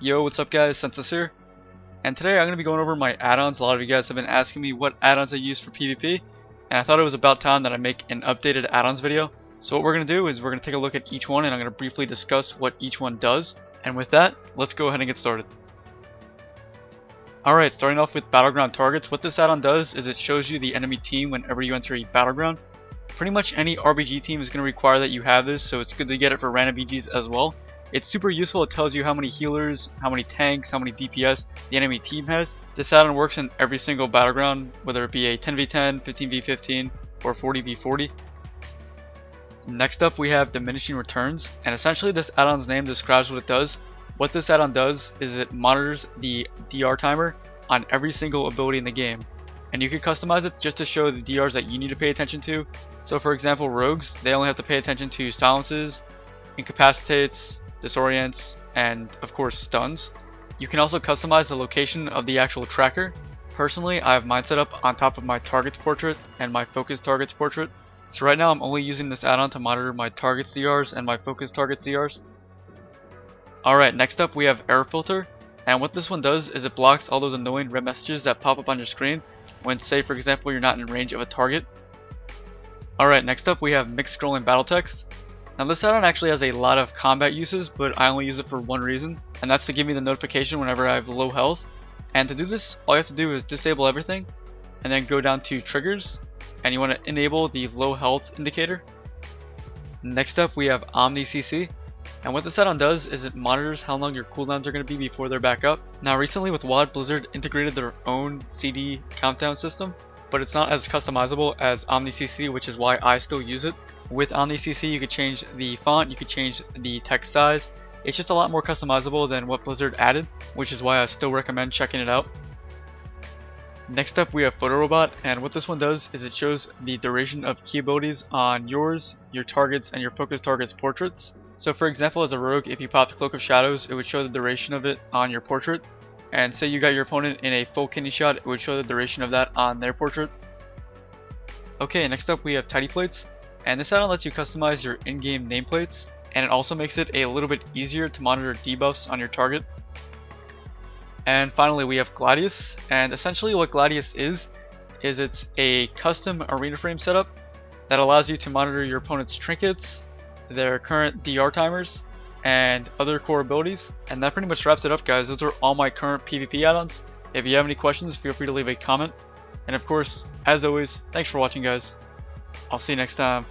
Yo, what's up guys, Sensus here, and today I'm going to be going over my add-ons. A lot of you guys have been asking me what add-ons I use for PvP, and I thought it was about time that I make an updated add-ons video. So what we're going to do is we're going to take a look at each one, and I'm going to briefly discuss what each one does. And with that, let's go ahead and get started. Alright, starting off with Battleground Targets. What this add-on does is it shows you the enemy team whenever you enter a battleground. Pretty much any RBG team is going to require that you have this, so it's good to get it for random BGs as well. It's super useful. It tells you how many healers, how many tanks, how many DPS the enemy team has. This add-on works in every single battleground, whether it be a 10v10, 15v15, or 40v40. Next up we have Diminishing Returns, and essentially this add-on's name describes what it does. What this add-on does is it monitors the DR timer on every single ability in the game. And you can customize it just to show the DRs that you need to pay attention to. So for example, rogues, they only have to pay attention to silences, incapacitates, disorients, and of course stuns. You can also customize the location of the actual tracker. Personally, I have mine set up on top of my targets portrait and my focus targets portrait. So right now I'm only using this add-on to monitor my targets DRs and my focus targets DRs. Alright, next up we have Error Filter, and what this one does is it blocks all those annoying red messages that pop up on your screen when, say for example, you're not in range of a target. Alright, next up we have Mixed Scrolling Battle Text. Now this add-on actually has a lot of combat uses, but I only use it for one reason, and that's to give me the notification whenever I have low health. And to do this, all you have to do is disable everything, and then go down to Triggers, and you want to enable the low health indicator. Next up we have Omni CC, and what this add-on does is it monitors how long your cooldowns are going to be before they're back up. Now recently with WoD, Blizzard integrated their own CD countdown system, but it's not as customizable as Omni CC, which is why I still use it. With Omni CC you could change the font, you could change the text size. It's just a lot more customizable than what Blizzard added, which is why I still recommend checking it out. Next up we have Photo Robot, and what this one does is it shows the duration of key abilities on yours, your targets, and your focus targets portraits. So for example, as a rogue, if you popped Cloak of Shadows, it would show the duration of it on your portrait. And say you got your opponent in a full kidney shot, it would show the duration of that on their portrait. Okay, next up we have Tidy Plates, and this add-on lets you customize your in-game nameplates, and it also makes it a little bit easier to monitor debuffs on your target. And finally we have Claudius, and essentially what Claudius is it's a custom arena frame setup that allows you to monitor your opponent's trinkets, their current DR timers, and other core abilities. And that pretty much wraps it up guys. Those are all my current PvP add-ons. If you have any questions, feel free to leave a comment. And of course, as always, thanks for watching guys. I'll see you next time.